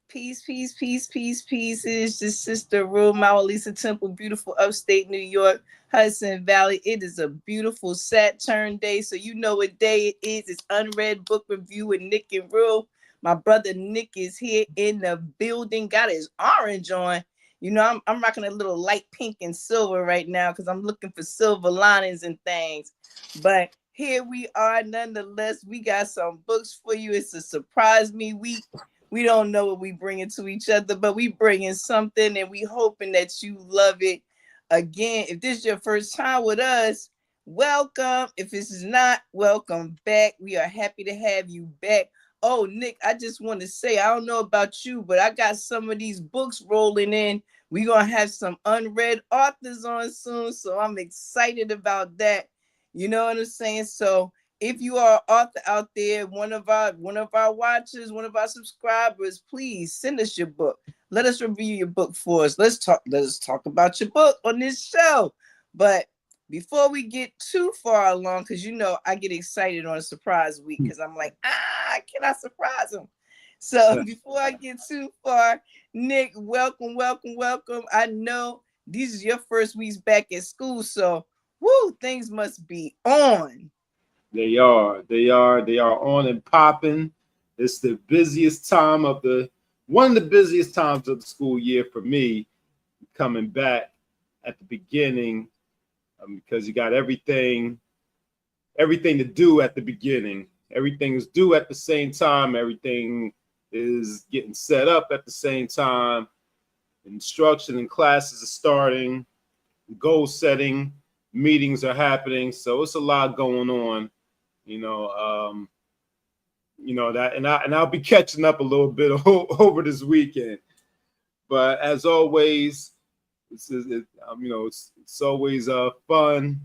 Peace, peace, peace, peace, peace. It's just Sister Roo, MaWu Lisa Temple, beautiful upstate New York, Hudson Valley. It is a beautiful Saturn day, so you know what day it is. It's UnRead Book Review with Nick and Roo. My brother Nick is here in the building, got his orange on. You know, I'm rocking a little light pink and silver right now because I'm looking for silver linings and things. But here we are, nonetheless. We got some books for you. It's a surprise me week. We don't know what we bringing to each other, but we bringing something, and we hoping that you love it. Again, if this is your first time with us, welcome. If this is not, welcome back. We are happy to have you back. Oh, Nick, I just want to say, I don't know about you, but I got some of these books rolling in. We're going to have some unread authors on soon, so I'm excited about that. You know what I'm saying? So if you are an author out there, one of our watchers, one of our subscribers, please send us your book. Let us review your book for us. Let's talk about your book on this show. But before we get too far along, because you know I get excited on a surprise week because I'm like, can I surprise them? So before I get too far, Nick, welcome. I know these are your first weeks back at school, so woo, things must be on. They are on and popping. It's the busiest time of one of the busiest times of the school year for me, coming back at the beginning, because you got everything to do at the beginning. Everything is due at the same time. Everything is getting set up at the same time. Instruction and classes are starting. Goal setting meetings are happening. So it's a lot going on. That, and I'll be catching up a little bit over this weekend. But as always, it's always fun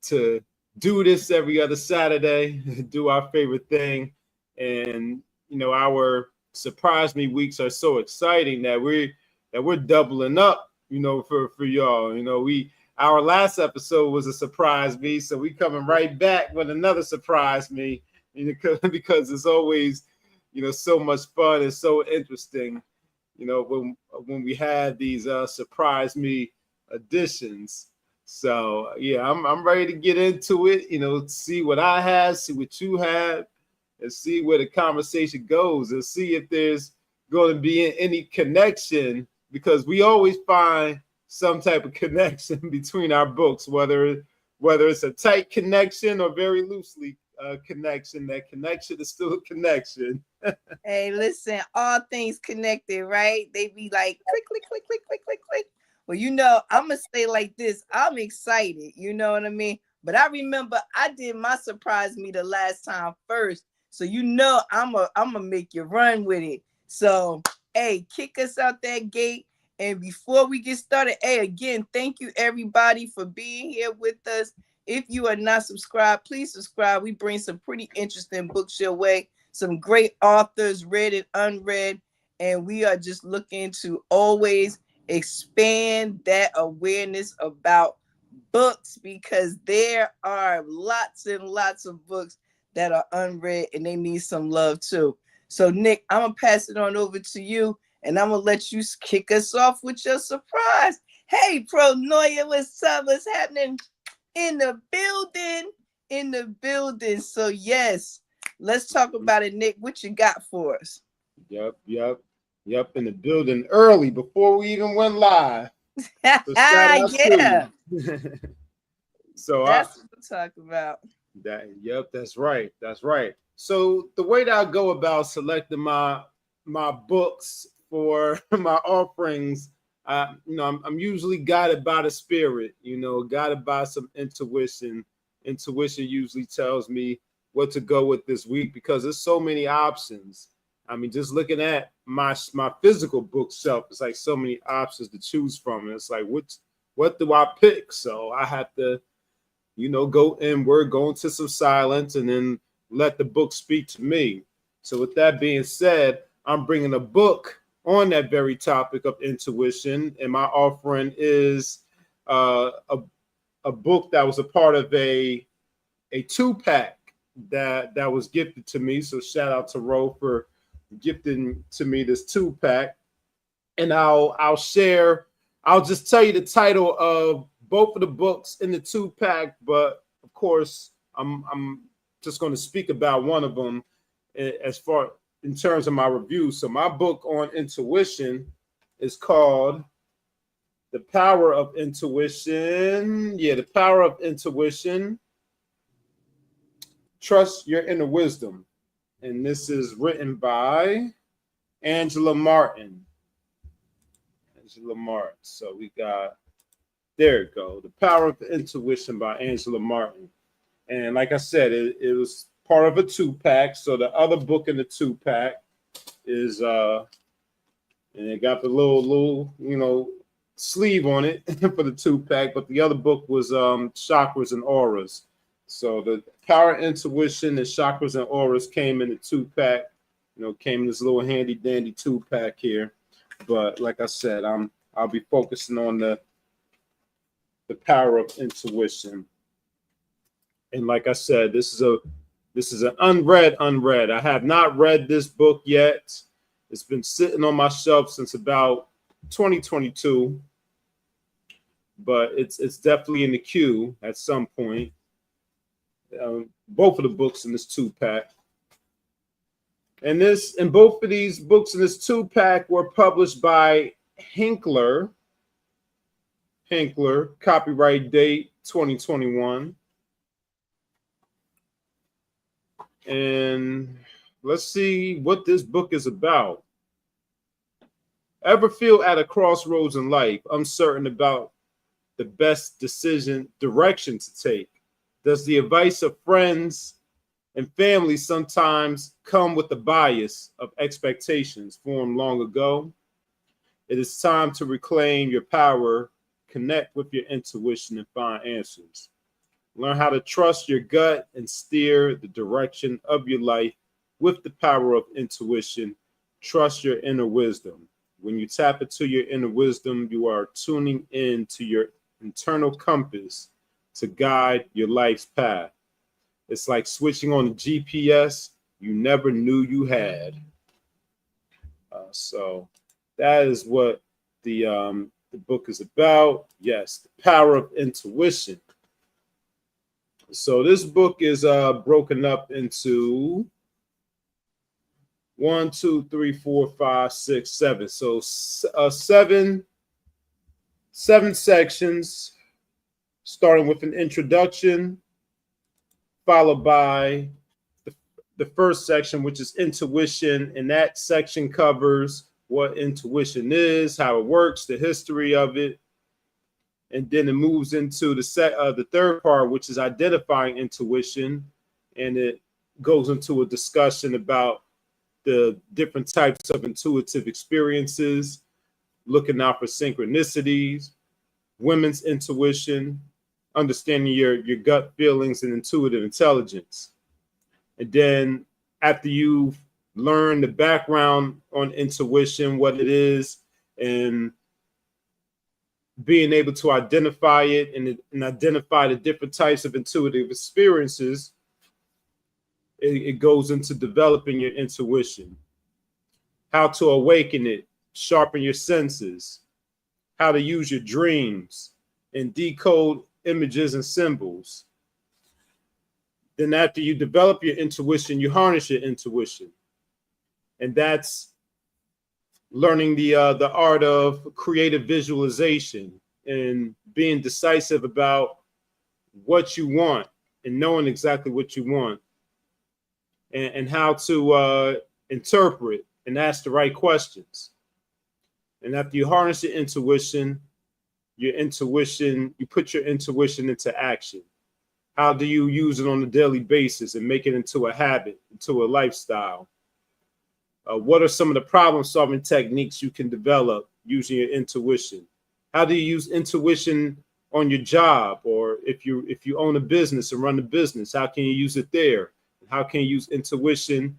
to do this every other Saturday, do our favorite thing, and our surprise me weeks are so exciting that we're doubling up, for y'all. Our last episode was a surprise me, so we coming right back with another surprise me, because it's always, so much fun and so interesting, when we had these surprise me editions. So yeah, I'm ready to get into it, see what I have, see what you have, and see where the conversation goes, and see if there's going to be any connection, because we always find some type of connection between our books, whether it's a tight connection or very loosely connection. That connection is still a connection. Hey, listen, all things connected, right? They be like click, click, click, click, click, click, click. Well, I'm gonna say like this. I'm excited, you know what I mean? But I remember I did my surprise me the last time first. So I'm gonna make you run with it. So hey, kick us out that gate. And before we get started, hey, again, thank you everybody for being here with us. If you are not subscribed, please subscribe. We bring some pretty interesting books your way, some great authors, read and unread, and we are just looking to always expand that awareness about books, because there are lots and lots of books that are unread and they need some love too. So Nick, I'm going to pass it on over to you. And I'm going to let you kick us off with your surprise. Hey, Pro Noya, what's up? What's happening in the building? In the building. So, yes, let's talk about it, Nick. What you got for us? Yep. In the building early before we even went live. So yeah. So that's what we're talking about. That's right. So the way that I go about selecting my books for my offerings, I'm usually guided by the spirit, guided by some intuition. Intuition usually tells me what to go with this week, because there's so many options. I mean, just looking at my physical bookshelf, it's like so many options to choose from. And it's like, what do I pick? So I have to, go inward, go into some silence, and then let the book speak to me. So with that being said, I'm bringing a book on that very topic of intuition, and my offering is a book that was a part of a 2-pack that was gifted to me. So shout out to Ro for gifting to me this 2-pack, and I'll share. I'll just tell you the title of both of the books in the 2-pack, but of course, I'm just going to speak about one of them as far in terms of my review. So my book on intuition is called The Power of Intuition. Yeah, The Power of Intuition. Trust Your Inner Wisdom. And this is written by Angela Martin. Angela Martin. So we got, there you go, The Power of Intuition by Angela Martin. And like I said, it was part of a 2-pack. So the other book in the 2-pack is and it got the little sleeve on it for the 2-pack, but the other book was Chakras and Auras. So the Power of Intuition and Chakras and Auras came in the 2-pack, came in this little handy dandy 2-pack here. But like I said, I'll be focusing on the Power of Intuition. And like I said, this is an unread. I have not read this book yet. It's been sitting on my shelf since about 2022, but it's definitely in the queue at some point. Both of the books in this 2-pack, and both of these books in this 2-pack were published by Hinkler. Copyright date 2021. And let's see what this book is about. Ever feel at a crossroads in life, uncertain about the best direction to take? Does the advice of friends and family sometimes come with the bias of expectations formed long ago? It is time to reclaim your power, connect with your intuition, and find answers. Learn how to trust your gut and steer the direction of your life with the power of intuition. Trust your inner wisdom. When you tap into your inner wisdom, you are tuning in to your internal compass to guide your life's path. It's like switching on a GPS you never knew you had. So that is what the book is about. Yes, the power of intuition. So this book is broken up into 1, 2, 3, 4, 5, 6, 7. So seven sections, starting with an introduction, followed by the first section, which is intuition. And that section covers what intuition is, how it works, the history of it. And then it moves into the third part, which is identifying intuition. And it goes into a discussion about the different types of intuitive experiences, looking out for synchronicities, women's intuition, understanding your gut feelings and intuitive intelligence. And then after you've learned the background on intuition, what it is, and being able to identify it and identify the different types of intuitive experiences, it goes into developing your intuition, how to awaken it, sharpen your senses, how to use your dreams and decode images and symbols. Then after you develop your intuition, you harness your intuition. And that's learning the art of creative visualization and being decisive about what you want and knowing exactly what you want, and how to interpret and ask the right questions. And after you harness your intuition, you put your intuition into action. How do you use it on a daily basis and make it into a habit, into a lifestyle? What are some of the problem-solving techniques you can develop using your intuition? How do you use intuition on your job, or if you own a business and run a business, how can you use it there? How can you use intuition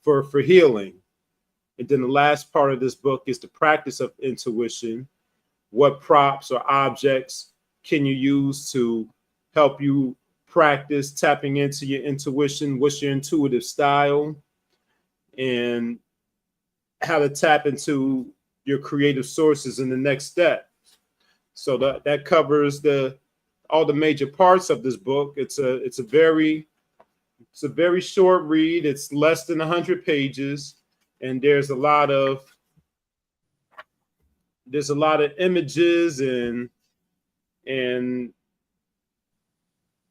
for healing? And then the last part of this book is the practice of intuition. What props or objects can you use to help you practice tapping into your intuition? What's your intuitive style? and how to tap into your creative sources in the next step. So that covers all the major parts of this book. It's a very short read. It's less than 100 pages, and there's a lot of images and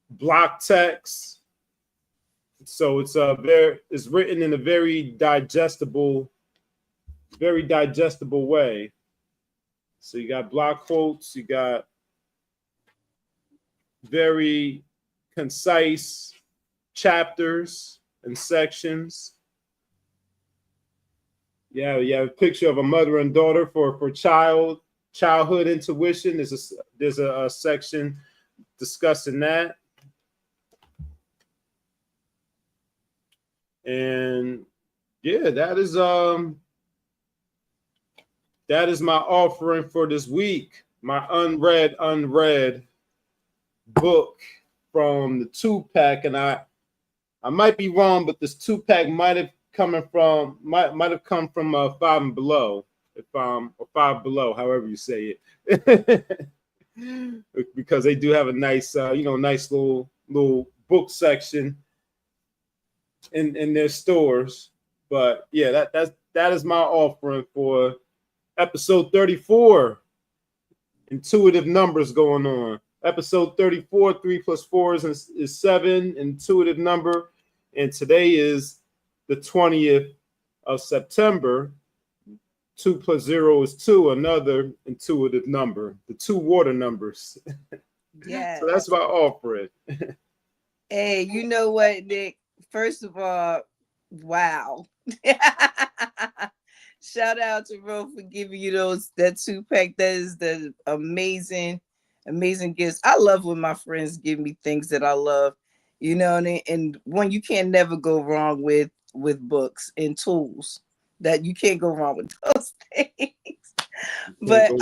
block text. So it's written in a very digestible way. So you got block quotes, you got very concise chapters and sections. Yeah, you have a picture of a mother and daughter for childhood intuition. There's a section discussing that. And yeah, that is my offering for this week. My unread book from the 2-pack, and I might be wrong, but this 2-pack might have come from 5 and below, or 5 below, however you say it, because they do have a nice nice little book section in their stores. But yeah, that is my offering for episode 34. Intuitive numbers going on. Episode 34, 3 plus 4 is 7, intuitive number. And today is the 20th of September. 2 plus 0 is 2, another intuitive number. The 2 water numbers. Yeah. So that's my offering. Hey, you know what, Nick? First of all, wow. Shout out to Ro for giving you that 2-pack. That is the amazing gifts. I love when my friends give me things that I love, and one, you can't never go wrong with books and tools. That you can't go wrong with those things. But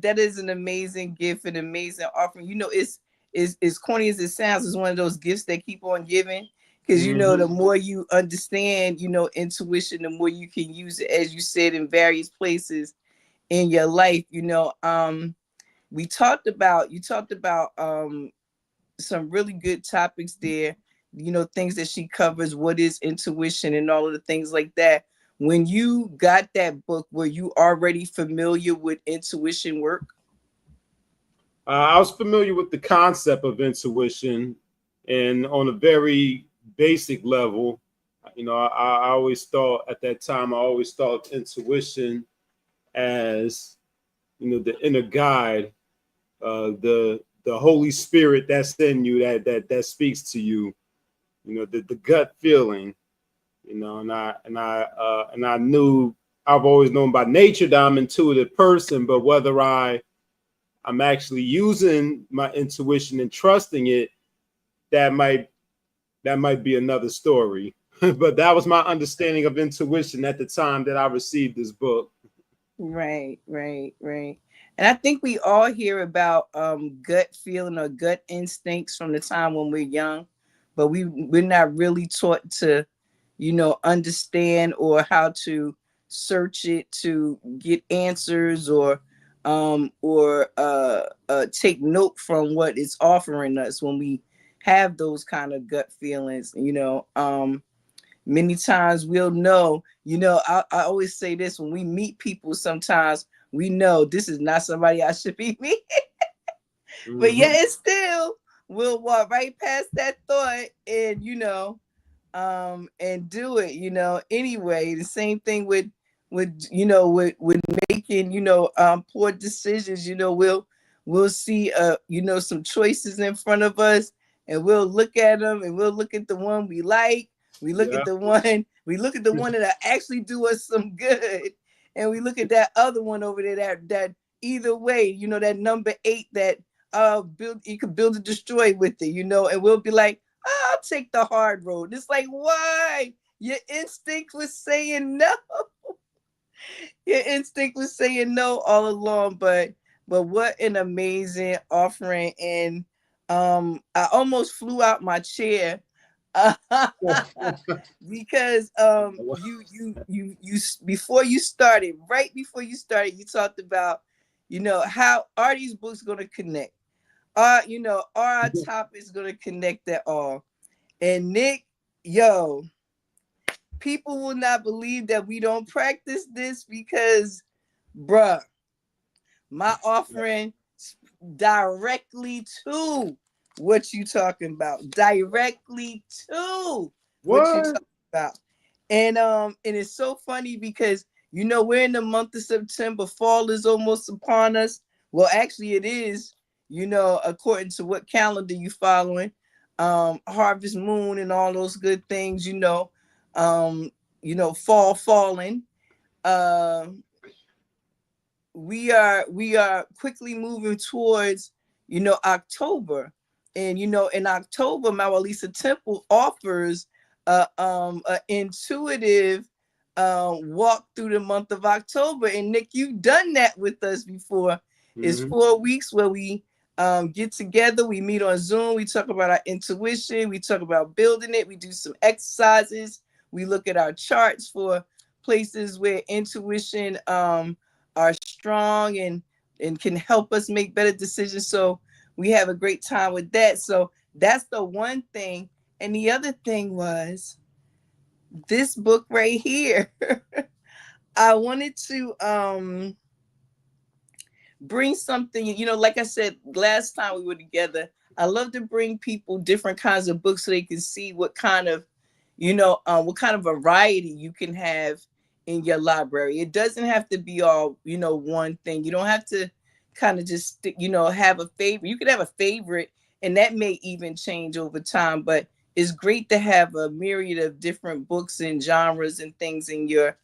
that is an amazing gift, an amazing offering. It's as corny as it sounds, it's one of those gifts that keep on giving. Because, the more you understand, intuition, the more you can use it, as you said, in various places in your life. You talked about some really good topics there, things that she covers, what is intuition and all of the things like that. When you got that book, were you already familiar with intuition work? I was familiar with the concept of intuition, and on a very basic level, I always thought at that time, intuition as, the inner guide, the Holy Spirit that's in you, that speaks to you, the gut feeling, and I knew, I've always known by nature that I'm an intuitive person, but whether I'm actually using my intuition and trusting it, that might be another story. But that was my understanding of intuition at the time that I received this book. Right. And I think we all hear about gut feeling or gut instincts from the time when we're young, but we're not really taught to, understand or how to search it to get answers or take note from what it's offering us when we have those kind of gut feelings. Many times we'll know, I always say this, when we meet people, sometimes we know this is not somebody I should be meeting. But yet it's still, we'll walk right past that thought and, and do it, anyway. The same thing with making, poor decisions. We'll see, some choices in front of us, and we'll look at them, and we'll look at the one we like. We look at the one that'll actually do us some good. And we look at that other one over there, that either way, that number 8 that you could build and destroy with it, and we'll be like, I'll take the hard road. It's like, why? Your instinct was saying no. Your instinct was saying no all along, but what an amazing offering. And I almost flew out my chair Because you before you started, right before you started, you talked about, how are these books going to connect? Are our topics going to connect at all? And Nick, yo, people will not believe that we don't practice this because, bruh, my offering directly to what you talking about, directly to what you talking about. And it's so funny because we're in the month of September. Fall is almost upon us. Well, actually it is, according to what calendar you following. Harvest moon and all those good things, fall falling. We are quickly moving towards October. And in October, MaWu Lisa Temple offers a intuitive walk through the month of October. And Nick, you've done that with us before. Mm-hmm. It's 4 weeks where we get together, we meet on Zoom, we talk about our intuition, we talk about building it, we do some exercises, we look at our charts for places where intuition are strong and can help us make better decisions. So we have a great time with that. So that's the one thing. And the other thing was this book right here. I wanted to bring something, like I said last time we were together, I love to bring people different kinds of books so they can see what kind of variety you can have in your library. It doesn't have to be all, one thing. You don't have to kind of just, have a favorite. You could have a favorite and that may even change over time, but it's great to have a myriad of different books and genres and things in your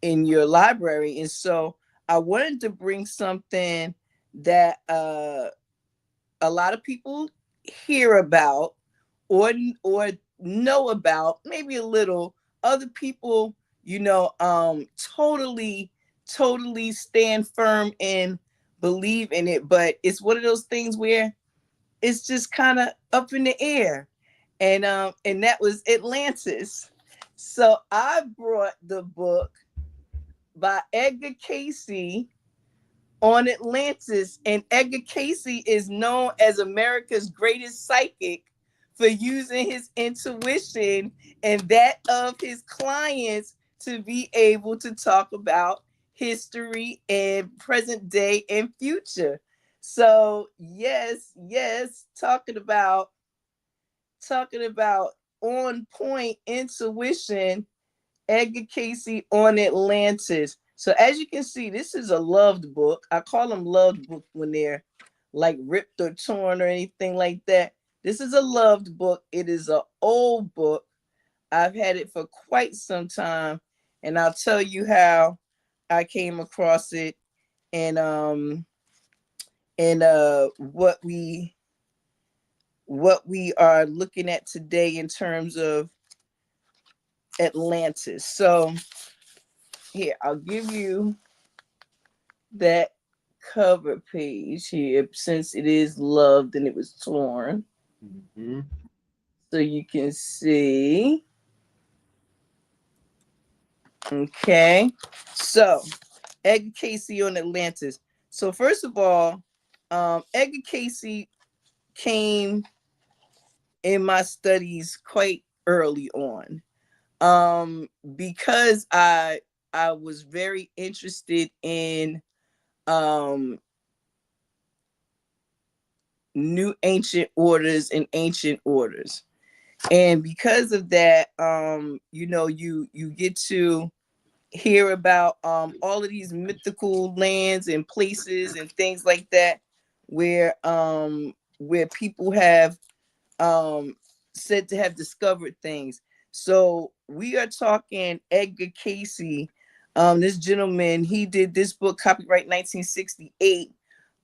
library. And so I wanted to bring something that a lot of people hear about or know about, maybe a little. Other people, totally stand firm and believe in it. But it's one of those things where it's just kind of up in the air. And that was Atlantis. So I brought the book by Edgar Cayce on Atlantis. And Edgar Cayce is known as America's greatest psychic for using his intuition and that of his clients to be able to talk about history and present day and future. So yes, talking about on point intuition, Edgar Cayce on Atlantis. So as you can see, this is a loved book. I call them loved books when they're like ripped or torn or anything like that. This is a loved book. It is an old book. I've had it for quite some time, and I'll tell you how I came across it and what we are looking at today in terms of Atlantis. So here, I'll give you that cover page here since it is loved and it was torn. Mm-hmm. So you can see. Okay. So Edgar Cayce on Atlantis. So first of all, Edgar Cayce came in my studies quite early on. Because I was very interested in new ancient orders and ancient orders. And because of that, you get to hear about all of these mythical lands and places and things like that where people have said to have discovered things. So we are talking Edgar Cayce. This gentleman, he did this book, copyright 1968,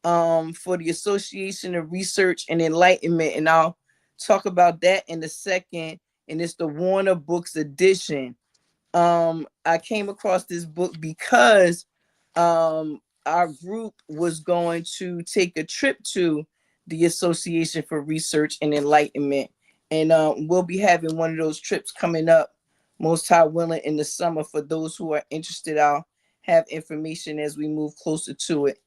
for the Association of Research and Enlightenment. And I'll talk about that in a second. And it's the Warner Books edition. I came across this book because our group was going to take a trip to the Association for Research and Enlightenment. And we'll be having one of those trips coming up, most high willing, in the summer. For those who are interested, I'll have information as we move closer to it.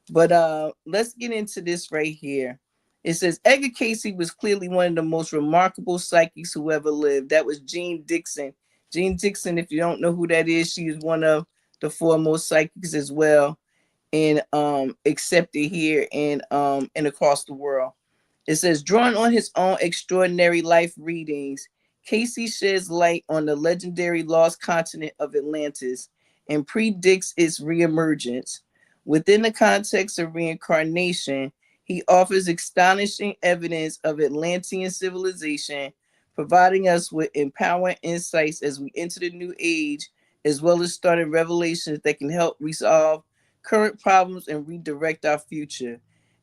But let's get into this right here. It says Edgar Cayce was clearly one of the most remarkable psychics who ever lived. That was Jean Dixon. Jean Dixon, if you don't know who that is, she is one of the foremost psychics as well, and accepted here and across the world. It says, drawing on his own extraordinary life readings, Casey sheds light on the legendary lost continent of Atlantis and predicts its reemergence. Within the context of reincarnation, he offers astonishing evidence of Atlantean civilization, providing us with empowering insights as we enter the new age, as well as starting revelations that can help resolve current problems and redirect our future.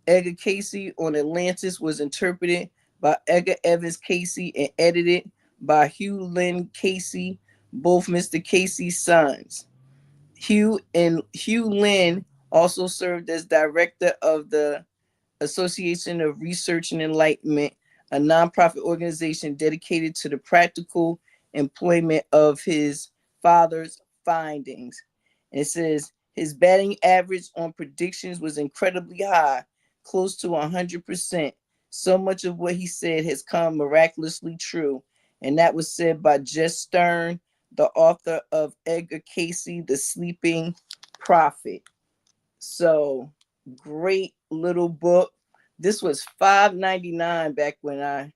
Edgar Cayce on Atlantis was interpreted by Edgar Evans Cayce and edited by Hugh Lynn Cayce, both Mr. Cayce's sons. Hugh Lynn also served as director of the Association of Research and Enlightenment, a nonprofit organization dedicated to the practical employment of his father's findings. And it says his batting average on predictions was incredibly high, close to 100%. So much of what he said has come miraculously true. And that was said by Jess Stern, the author of Edgar Cayce, The Sleeping Prophet. So great little book. This was $5.99 back when I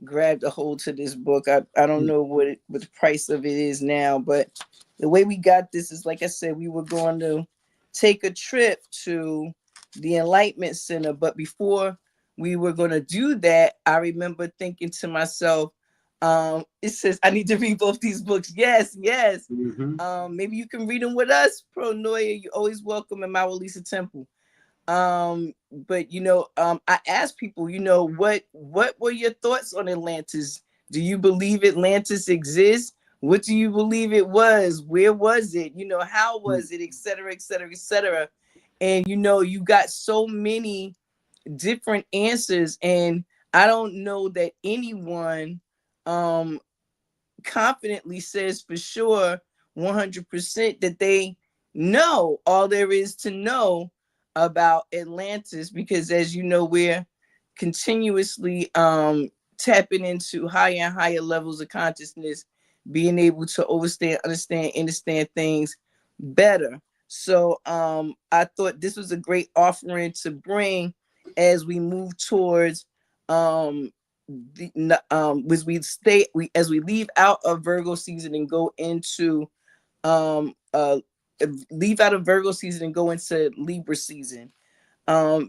grabbed a hold to this book. I don't know what the price of it is now, but the way we got this is, like I said, we were going to take a trip to the Enlightenment Center. But before we were going to do that, I remember thinking to myself, it says I need to read both these books. Yes. Maybe you can read them with us, Pro Noya. You're always welcome in MaWu Lisa Temple. But I asked people, what were your thoughts on Atlantis? Do you believe Atlantis exists? What do you believe it was? Where was it? How was it? Et cetera, et cetera, et cetera. And you got so many different answers, and I don't know that anyone confidently says for sure 100% that they know all there is to know about Atlantis, because as you know, we're continuously tapping into higher and higher levels of consciousness, being able to understand things better. So I thought this was a great offering to bring as we move towards as we leave out of Virgo season and go into leave out of Virgo season and go into Libra season,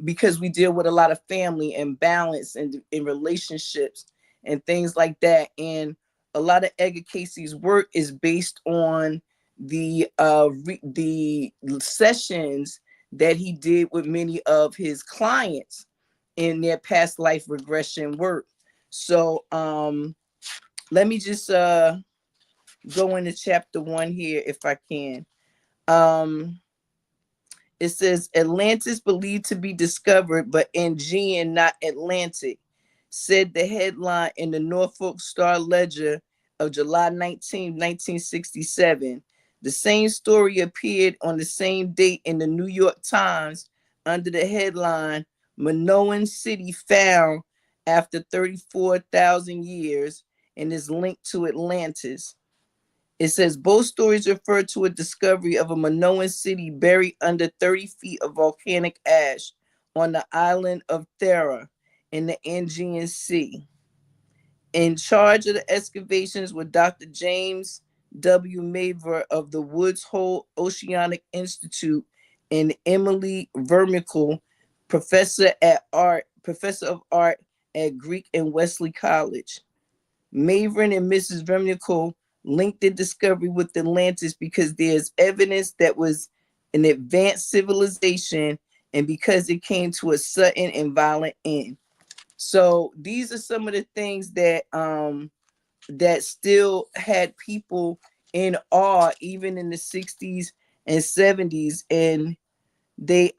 because we deal with a lot of family and balance and in relationships and things like that. And a lot of Edgar Cayce's work is based on the sessions that he did with many of his clients in their past life regression work. So let me just go into chapter 1 here if I can. It says Atlantis believed to be discovered, but Aegean, not Atlantic, said the headline in the Norfolk Star Ledger of July 19, 1967. The same story appeared on the same date in the New York Times under the headline Minoan City Found After 34,000 Years and is linked to Atlantis. It says both stories refer to a discovery of a Minoan city buried under 30 feet of volcanic ash on the island of Thera in the Aegean Sea. In charge of the excavations were Dr. James W. Maver of the Woods Hole Oceanic Institute and Emily Vermicle, professor of art at Greek and Wesley College. Mavrin and Mrs. Vermicle linked the discovery with Atlantis because there's evidence that was an advanced civilization and because it came to a sudden and violent end. So these are some of the things that that still had people in awe even in the 60s and 70s, and they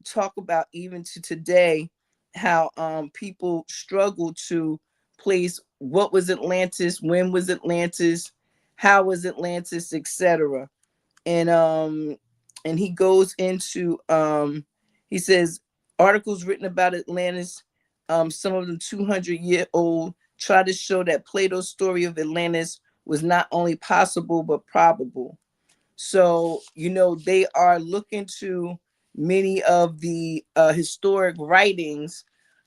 talk about even to today how people struggle to place, what was Atlantis, when was Atlantis, how was Atlantis, etc. And he goes into he says articles written about Atlantis, some of them 200-year-old, try to show that Plato's story of Atlantis was not only possible but probable. So, they are looking to many of the historic writings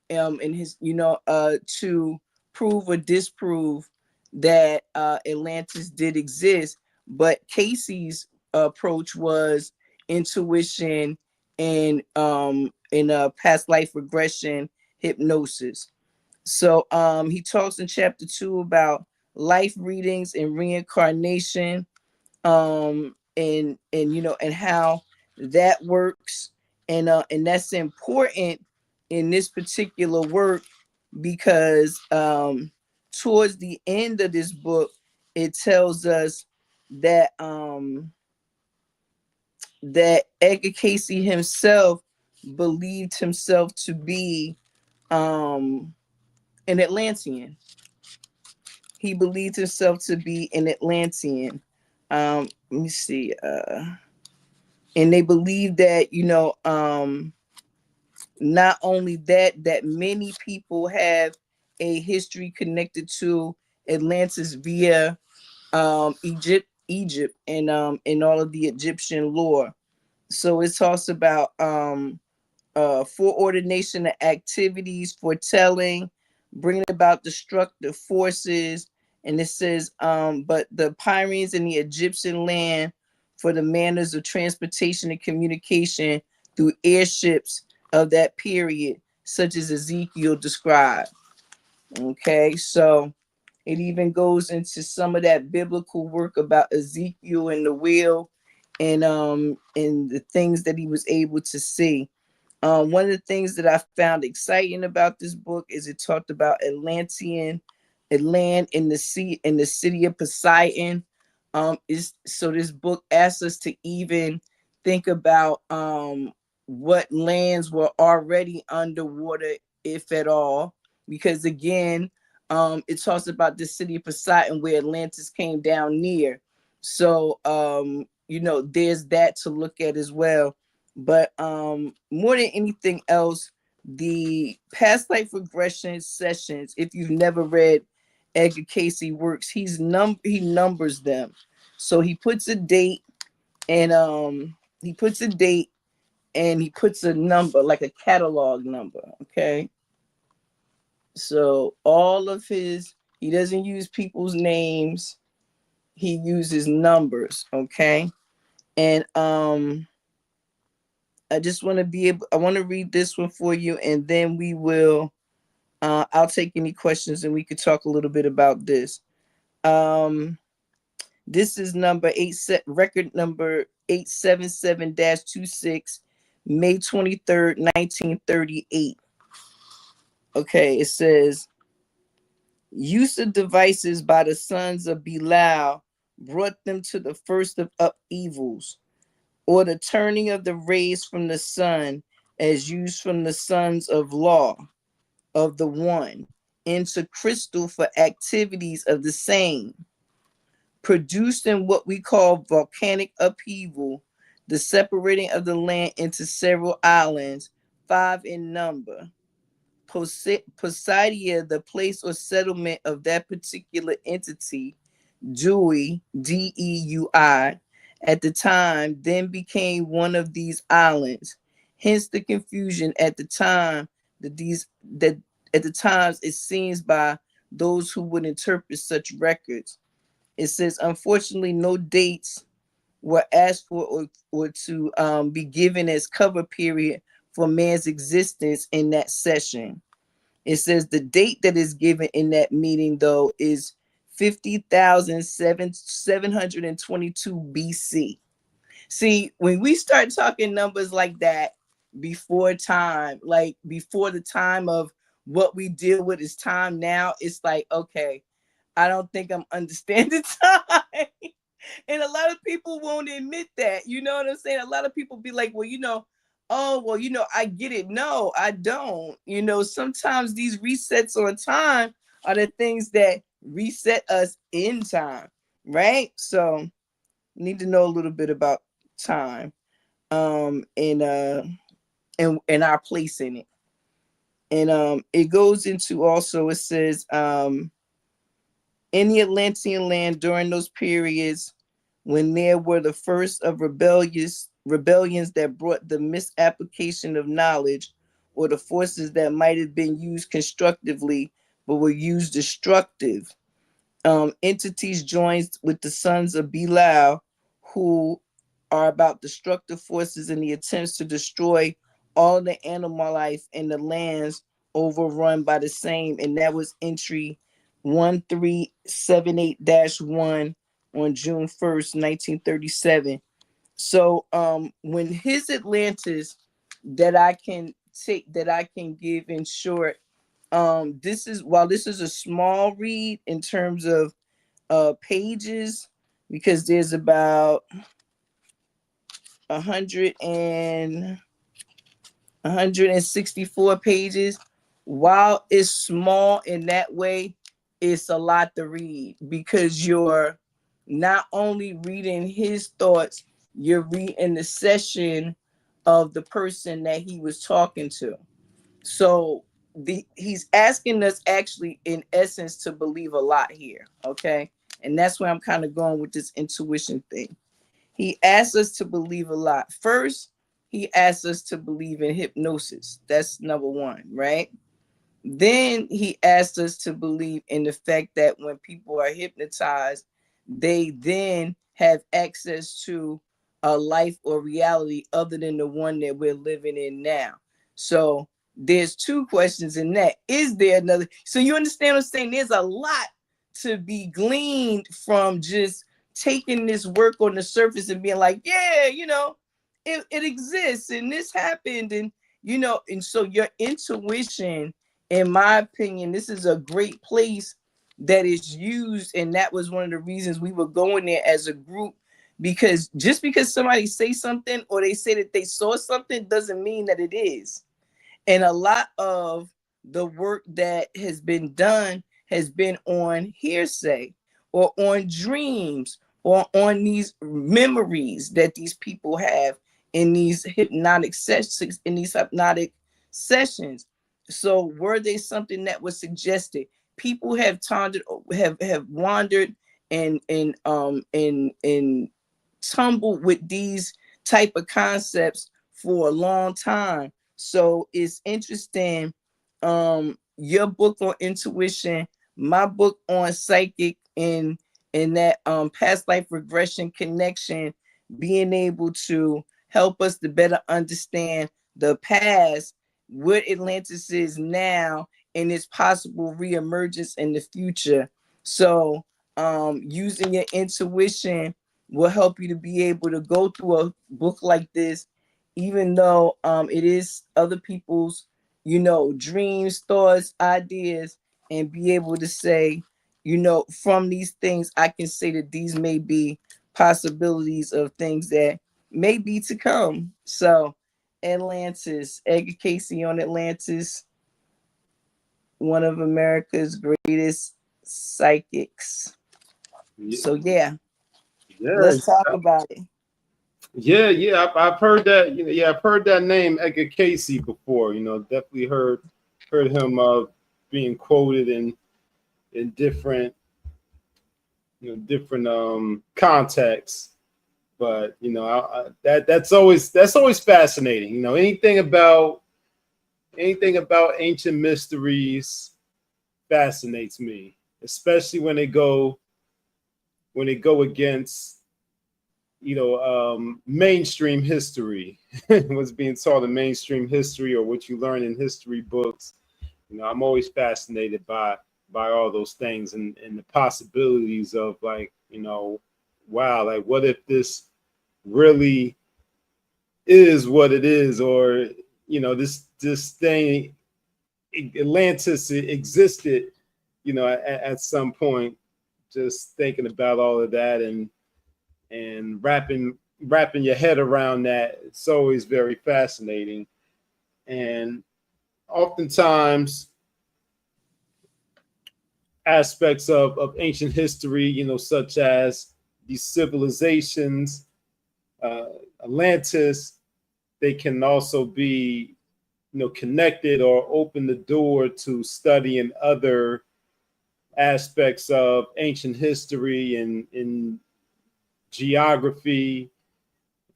in his, to prove or disprove that Atlantis did exist. But Casey's approach was intuition and past life regression, hypnosis. So he talks in chapter 2 about life readings and reincarnation, and how that works, and that's important in this particular work because towards the end of this book it tells us that Edgar Casey himself believed himself to be an Atlantean. He believed himself to be an Atlantean. Let me see. And they believe that, not only that many people have a history connected to Atlantis via Egypt, and all of the Egyptian lore. So it talks about foreordination of activities, foretelling, bringing about destructive forces. And it says, but the Pyrenees in the Egyptian land for the manners of transportation and communication through airships of that period, such as Ezekiel described. Okay, so it even goes into some of that biblical work about Ezekiel and the wheel, and the things that he was able to see. One of the things that I found exciting about this book is it talked about Atlantean, a land in the sea, in the city of Poseidon. Is so this book asks us to even think about what lands were already underwater, if at all, because again, it talks about the city of Poseidon where Atlantis came down near. So there's that to look at as well. But more than anything else, the past life regression sessions, if you've never read Edgar Casey works, he numbers them. So he puts a date, and he puts a number, like a catalog number. Okay. So all of he doesn't use people's names, he uses numbers. Okay. And I just want to I want to read this one for you, and then we will, I'll take any questions and we could talk a little bit about this. This is record number 877-26, May 23rd, 1938. Okay, it says, use of devices by the sons of Belial brought them to the first of upheavals, or the turning of the rays from the sun as used from the sons of law of the one into crystal for activities of the same, produced in what we call volcanic upheaval, the separating of the land into several islands, 5 in number. Poseidia, the place or settlement of that particular entity, Dewey, Deui, at the time, then became one of these islands. Hence the confusion at the time that at the times it seems by those who would interpret such records. It says, unfortunately, no dates were asked for or to be given as cover period for man's existence in that session. It says the date that is given in that meeting, though, is 50,722 BC. See, when we start talking numbers like that before time, like before the time of what we deal with is time now, it's like, okay, I don't think I'm understanding time. And a lot of people won't admit that. You know what I'm saying? A lot of people be like, well, I get it. No, I don't. Sometimes these resets on time are the things that reset us in time, right? So need to know a little bit about time, and our place in it. And it goes into also, it says, in the Atlantean land during those periods when there were the first of rebellions that brought the misapplication of knowledge, or the forces that might have been used constructively but were used destructive. Entities joined with the sons of Belial, who are about destructive forces in the attempts to destroy all the animal life in the lands overrun by the same. And that was entry 1378-1 on June 1st, 1937. So when his Atlantis that I can give in short, this is, while this is a small read in terms of pages, because there's about 164 pages. While it's small in that way, it's a lot to read, because you're not only reading his thoughts, you're reading the session of the person that he was talking to. So he's asking us actually, in essence, to believe a lot here. Okay. And that's where I'm kind of going with this intuition thing. He asks us to believe a lot. First, he asks us to believe in hypnosis. That's number one, right? Then he asked us to believe in the fact that when people are hypnotized, they then have access to a life or reality other than the one that we're living in now. So there's two questions in that. Is there another? So you understand what I'm saying? There's a lot to be gleaned from just taking this work on the surface and being like, yeah, it exists and this happened. And, and so your intuition, in my opinion, this is a great place that is used. And that was one of the reasons we were going there as a group, because just because somebody say something or they say that they saw something doesn't mean that it is. And a lot of the work that has been done has been on hearsay or on dreams or on these memories that these people have in these hypnotic sessions. So were they something that was suggested? People have wandered and tumbled with these type of concepts for a long time. So it's interesting. Your book on intuition, my book on psychic, and that past life regression connection, being able to help us to better understand the past, what Atlantis is now, and its possible reemergence in the future. So using your intuition will help you to be able to go through a book like this, even though it is other people's, dreams, thoughts, ideas, and be able to say, from these things, I can say that these may be possibilities of things that may be to come. So Atlantis, Edgar Casey on Atlantis, one of America's greatest psychics. So yeah, let's talk about it. Yeah, I've heard that. I've heard that name Edgar Casey before. Definitely heard him being quoted in different contexts. But that's always fascinating. Anything about ancient mysteries fascinates me, especially when they go against mainstream history, what's being taught in mainstream history or what you learn in history books. I'm always fascinated by all those things and the possibilities of wow, like what if this really is what it is, or this thing, Atlantis, existed, at some point. Just thinking about all of that and wrapping your head around that, it's always very fascinating. And oftentimes aspects of ancient history, such as these civilizations, uh, Atlantis. They can also be, connected or open the door to studying other aspects of ancient history and in geography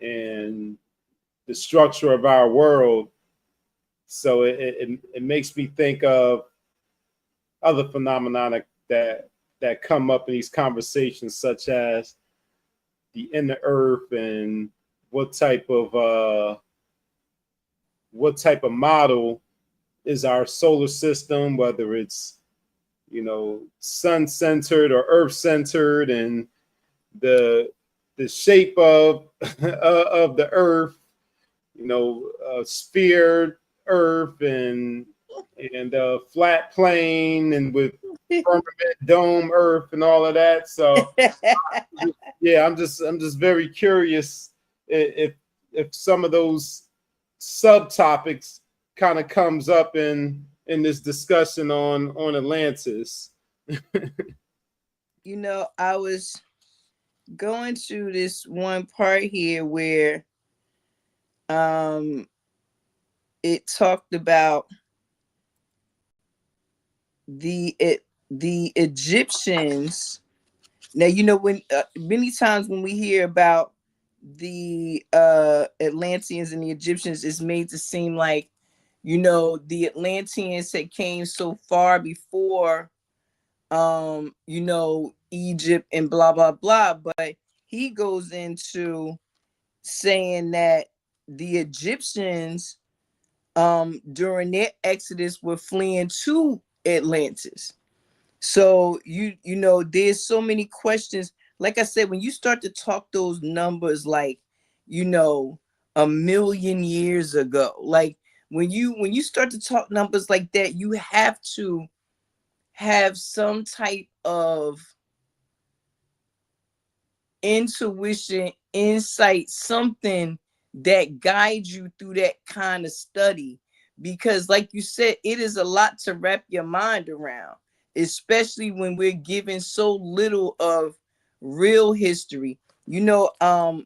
and the structure of our world. So it makes me think of other phenomena that come up in these conversations, such as the inner earth and what type of model is our solar system, whether it's sun centered or earth centered, and the shape of of the earth, sphere earth and flat plane, and with firmament dome earth and all of that. So yeah, I'm just very curious if some of those subtopics kind of comes up in this discussion on Atlantis. I was going through this one part here where it talked about the Egyptians. Now, when many times when we hear about the Atlanteans and the Egyptians, it's made to seem like the Atlanteans had came so far before Egypt and blah blah blah. But he goes into saying that the Egyptians during their exodus were fleeing to Atlantis. So there's so many questions. Like I said, when you start to talk those numbers, like a million years ago, like when you start to talk numbers like that, you have to have some type of intuition, insight, something that guides you through that kind of study. Because like you said, it is a lot to wrap your mind around, especially when we're given so little of real history. I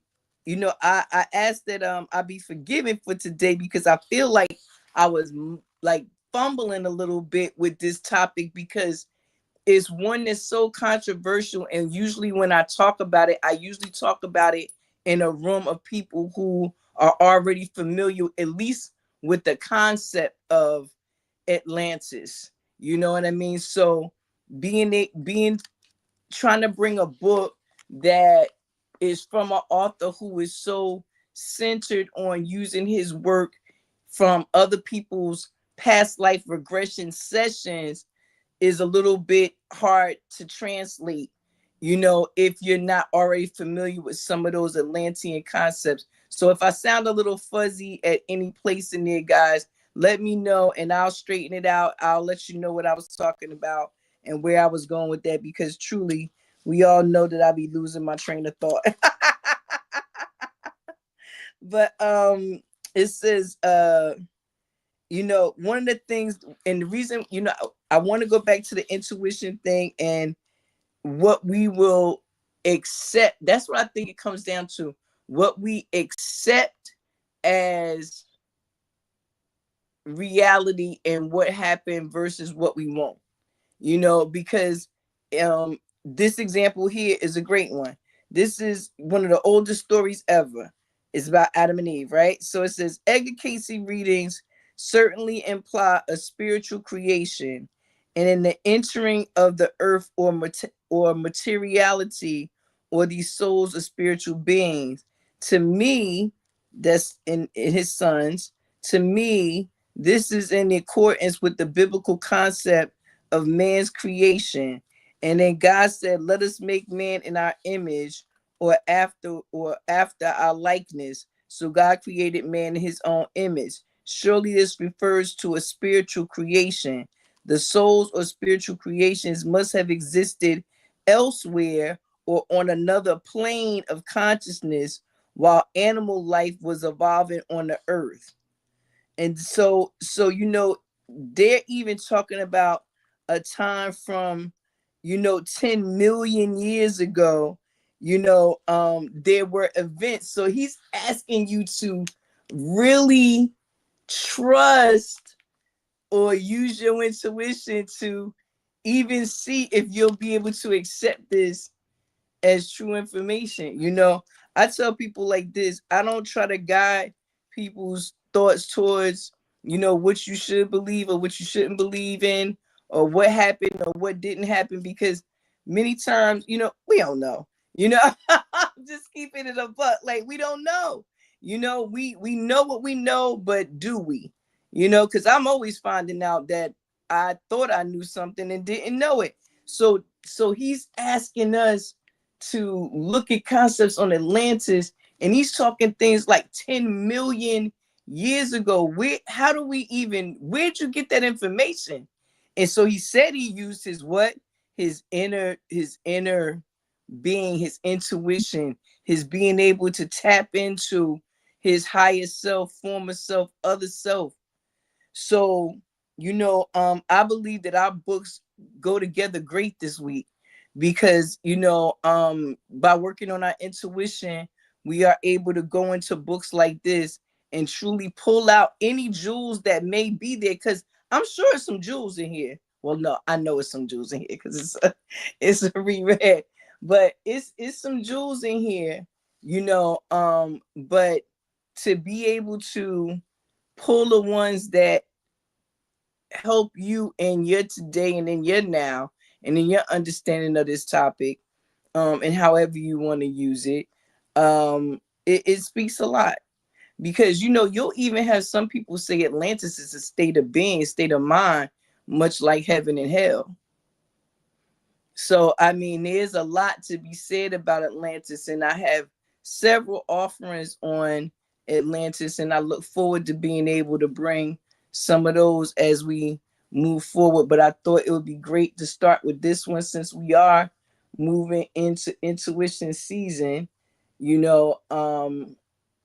asked that I be forgiven for today, because I feel like I was like fumbling a little bit with this topic, because it's one that's so controversial. And usually when I talk about it, I usually talk about it in a room of people who are already familiar, at least with the concept of Atlantis. You know what I mean? So being trying to bring a book that is from an author who is so centered on using his work from other people's past life regression sessions is a little bit hard to translate, if you're not already familiar with some of those Atlantean concepts. So if I sound a little fuzzy at any place in there, guys, let me know and I'll straighten it out. I'll let you know what I was talking about and where I was going with that, because truly, we all know that I be losing my train of thought. But it says one of the things, and the reason, I want to go back to the intuition thing and what we will accept. That's what I think it comes down to. What we accept as reality and what happened versus what we won't. Because this example here is a great one. This is one of the oldest stories ever. It's about Adam and Eve, right? So it says Edgar Casey readings certainly imply a spiritual creation, and in the entering of the earth or materiality, or these souls of spiritual beings. To me, that's in his sons. To me, this is in accordance with the biblical concept of man's creation. And then God said, let us make man in our image, or after our likeness. So God created man in his own image. Surely this refers to a spiritual creation. The souls or spiritual creations must have existed elsewhere or on another plane of consciousness while animal life was evolving on the earth. And so they're even talking about a time from 10 million years ago, there were events. So he's asking you to really trust or use your intuition to even see if you'll be able to accept this as true information. I tell people like this: I don't try to guide people's thoughts towards, what you should believe or what you shouldn't believe in, or what happened or what didn't happen, because many times, we don't know. Just keeping it a buck. Like, we don't know. We know what we know, but do we? Because I'm always finding out that I thought I knew something and didn't know it. So he's asking us to look at concepts on Atlantis, and he's talking things like 10 million years ago. Where'd you get that information? And so he said he used his inner being, his intuition, his being able to tap into his higher self, former self, other self. So, I believe that our books go together great this week, because, by working on our intuition, we are able to go into books like this and truly pull out any jewels that may be there. Because I'm sure there's some jewels in here. Well, no, I know it's some jewels in here because it's a reread, but it's some jewels in here, but to be able to pull the ones that help you in your today and in your now and in your understanding of this topic, and however you want to use it, it speaks a lot. Because you'll even have some people say Atlantis is a state of being, state of mind, much like heaven and hell. So I mean, there's a lot to be said about Atlantis, and I have several offerings on Atlantis, and I look forward to being able to bring some of those as we move forward. But I thought it would be great to start with this one, since we are moving into intuition season.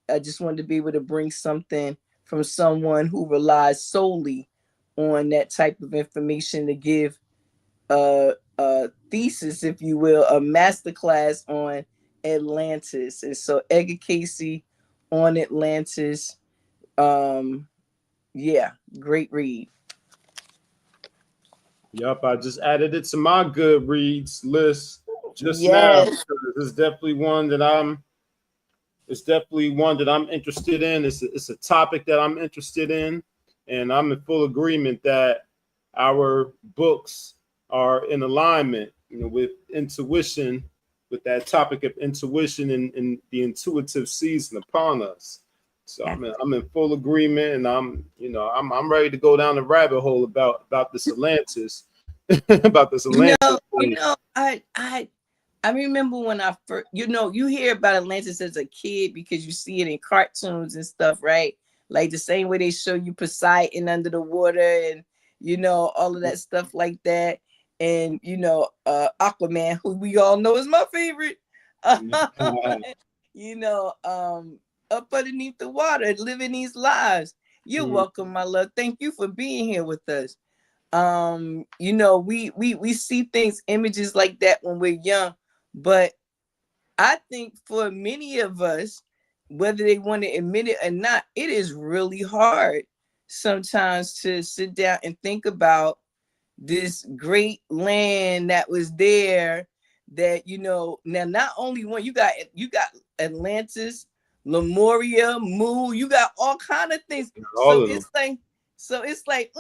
I just wanted to be able to bring something from someone who relies solely on that type of information to give a thesis, if you will, a masterclass on Atlantis. And so Edgar Casey on Atlantis, yeah, great read. Yep, I just added it to my Goodreads list just now. Yes. It's definitely one that I'm interested in. It's a topic that I'm interested in, and I'm in full agreement that our books are in alignment, with intuition, with that topic of intuition and the intuitive season upon us. So I'm in full agreement, and I'm ready to go down the rabbit hole about this Atlantis, about this Atlantis. I remember when I first, you hear about Atlantis as a kid because you see it in cartoons and stuff, right? Like the same way they show you Poseidon under the water and, all of that stuff like that. And, Aquaman, who we all know is my favorite, up underneath the water, living these lives. You're welcome, my love. Thank you for being here with us. We see things, images like that when we're young, but I think for many of us, whether they want to admit it or not, it is really hard sometimes to sit down and think about this great land that was there, that now not only one, you got Atlantis, Lemuria, Mu, you got all kind of things. So it's like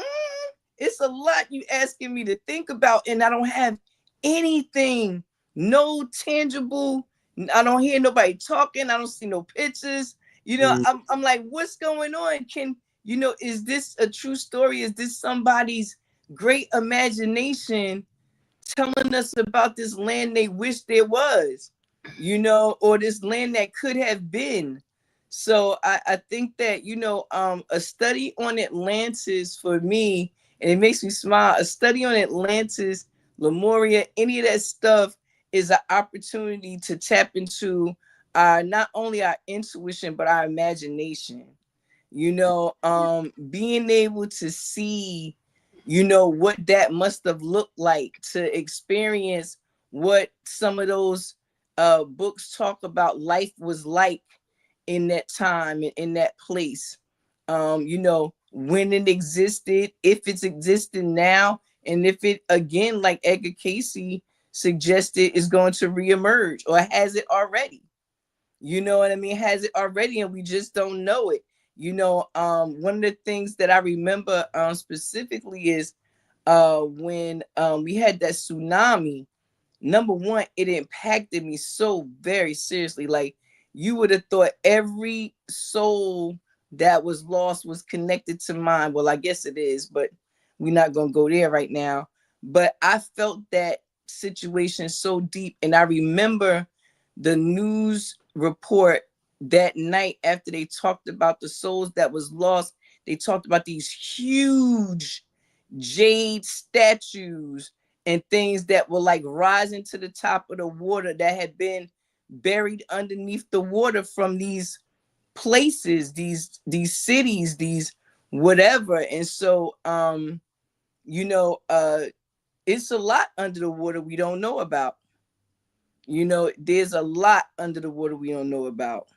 it's a lot you asking me to think about, and I don't have anything, no tangible. I don't hear nobody talking. I don't see no pictures. I'm like, what's going on? Is this a true story? Is this somebody's great imagination telling us about this land they wish there was, or this land that could have been? So I think that, a study on Atlantis for me, and it makes me smile, a study on Atlantis, Lemuria, any of that stuff is an opportunity to tap into not only our intuition, but our imagination. Being able to see you know, what that must have looked like to experience what some of those books talk about life was like in that time and in that place. You know, when it existed, if it's existing now, and if it, again, like Edgar Casey suggested, is going to reemerge, or has it already. You know what I mean? Has it already, and we just don't know it. You know, one of the things that I remember specifically is when we had that tsunami. Number one, it impacted me so very seriously. Like, you would have thought every soul that was lost was connected to mine. Well, I guess it is, but we're not gonna go there right now. But I felt that situation so deep, and I remember the news report that night after they talked about the souls that was lost. They talked about these huge jade statues and things that were like rising to the top of the water, that had been buried underneath the water from these places, these cities, these whatever. And so you know, it's a lot under the water we don't know about. You know, there's a lot under the water we don't know about.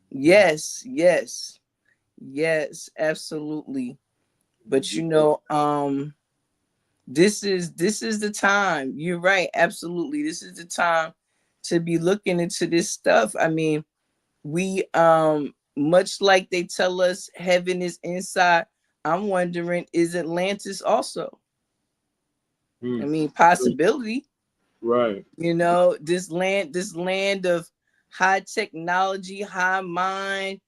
Yes, yes, yes, absolutely. But you know, this is the time. You're right, absolutely. This is the time to be looking into this stuff. I mean, we much like they tell us heaven is inside, I'm wondering, is Atlantis also? I mean, possibility. Right. You know, this land of high technology, high mind,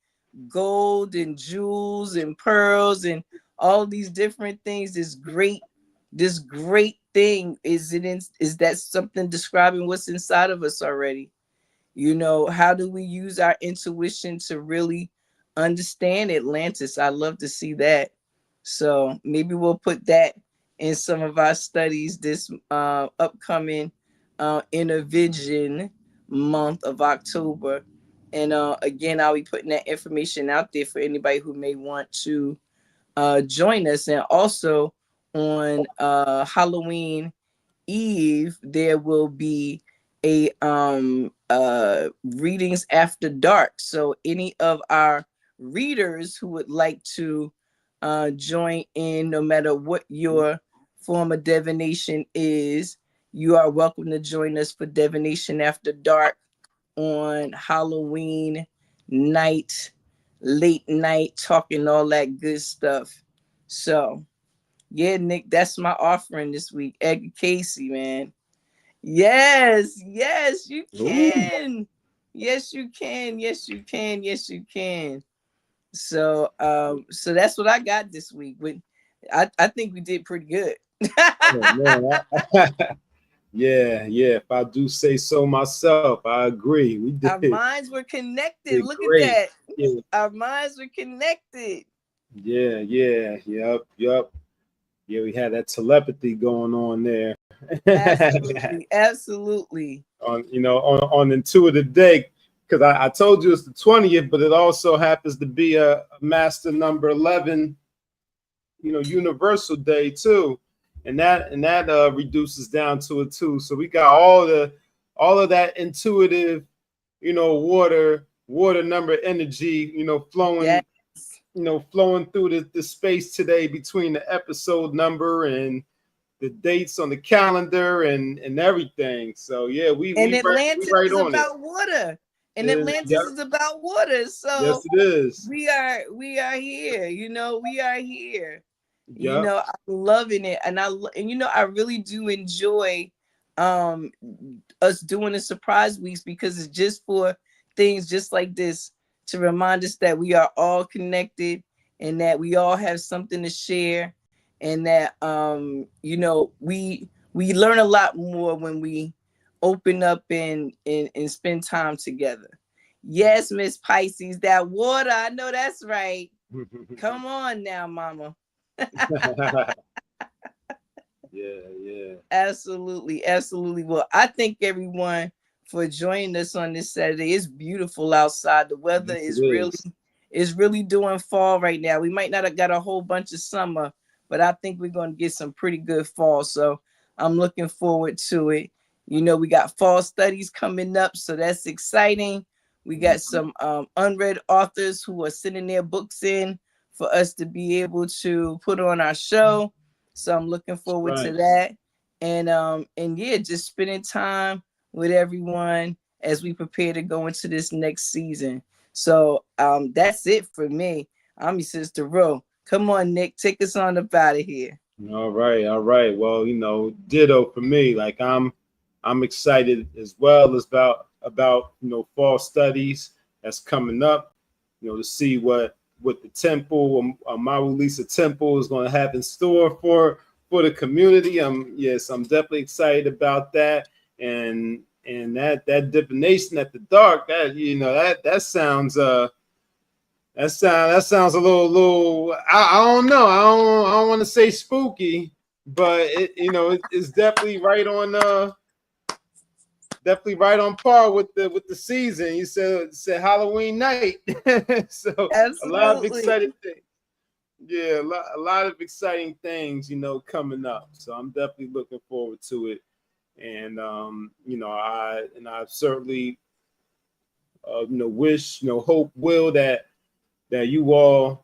gold and jewels and pearls and all these different things. This great thing, is it in, is that something describing what's inside of us already? You know, how do we use our intuition to really understand Atlantis? I love to see that. So maybe we'll put that in some of our studies this upcoming Inner Vision month of October. And again, I'll be putting that information out there for anybody who may want to join us. And also on Halloween Eve, there will be a readings after dark. So any of our readers who would like to join in, no matter what your form of divination is, you are welcome to join us for divination after dark on Halloween night, late night, talking all that good stuff. So yeah, Nick, that's my offering this week. Edgar Casey, man. Yes, yes, you Ooh. can. Yes, you can. Yes, you can. Yes, you can. So so that's what I got this week. I think we did pretty good. Oh, man. Yeah, yeah. If I do say so myself, I agree. We Our did, minds were connected. did Look at great. that. Yeah, Our minds were connected. yeah, yeah. Yep, yep. Yeah, we had that telepathy going on there. Absolutely. Absolutely. On, you know, on intuitive day, because I told you it's the 20th, but it also happens to be a master number 11, you know, universal day too, and that reduces down to a 2. So we got all of that intuitive, you know, water number energy, you know, Yes. flowing through the space today between the episode number and the dates on the calendar and everything. So yeah, And we Atlantis right is on it. about water. And Yep. Atlantis is about water. Yes, So it is. we are here. You know, we are here. You Yep. know, I'm loving it. And you know, I really do enjoy um us doing the surprise weeks, because it's just for things just like this, to remind us that we are all connected, and that we all have something to share, and that you know, we learn a lot more when we open up and spend time together. Yes, Miss Pisces, that water, I know that's right. Come on now, mama. Yeah, yeah. Absolutely, absolutely. Well, I thank everyone for joining us on this Saturday. It's beautiful outside. The weather Yes, it is is. really doing fall right now. We might not have got a whole bunch of summer, but I think we're going to get some pretty good fall. So I'm looking forward to it. You know, we got fall studies coming up, so that's exciting. We got some unread authors who are sending their books in for us to be able to put on our show. So I'm looking forward to that. And yeah, just spending time with everyone as we prepare to go into this next season. So that's it for me. I'm your sister Ro. Come on, Nick, take us on up out of here. All right, all right. Well, you know, ditto for me. Like I'm excited as well as about you know fall studies that's coming up. You know, to see what the temple, MaWu Lisa Temple, is going to have in store for the community. I'm definitely excited about that. And that divination at the dark, that you know that sounds that sounds a little I don't know. I don't want to say spooky, but it's definitely right on par with the season. You said Halloween night. So Absolutely. A lot of exciting things. Yeah, a lot of exciting things, you know, coming up. So I'm definitely looking forward to it. And you know, I certainly wish, hope, will that you all,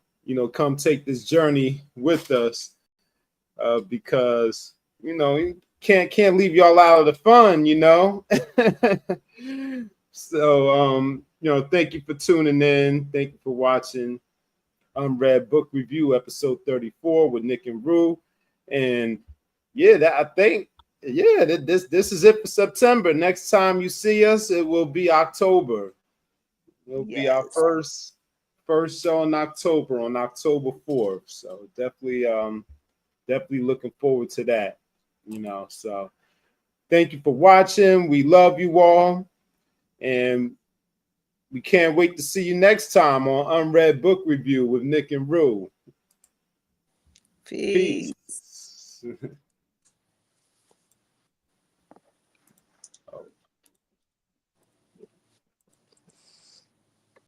come take this journey with us, because you can't leave y'all out of the fun, So thank you for tuning in. Thank you for watching UnRead Book Review episode 34 with Nick and Roo. And yeah, this is it for September. Next time you see us, it will be October. It'll be our first show in October, on October 4th. So definitely looking forward to that. So thank you for watching. We love you all. And we can't wait to see you next time on UnRead Book Review with Nick and Roo. Peace. Peace.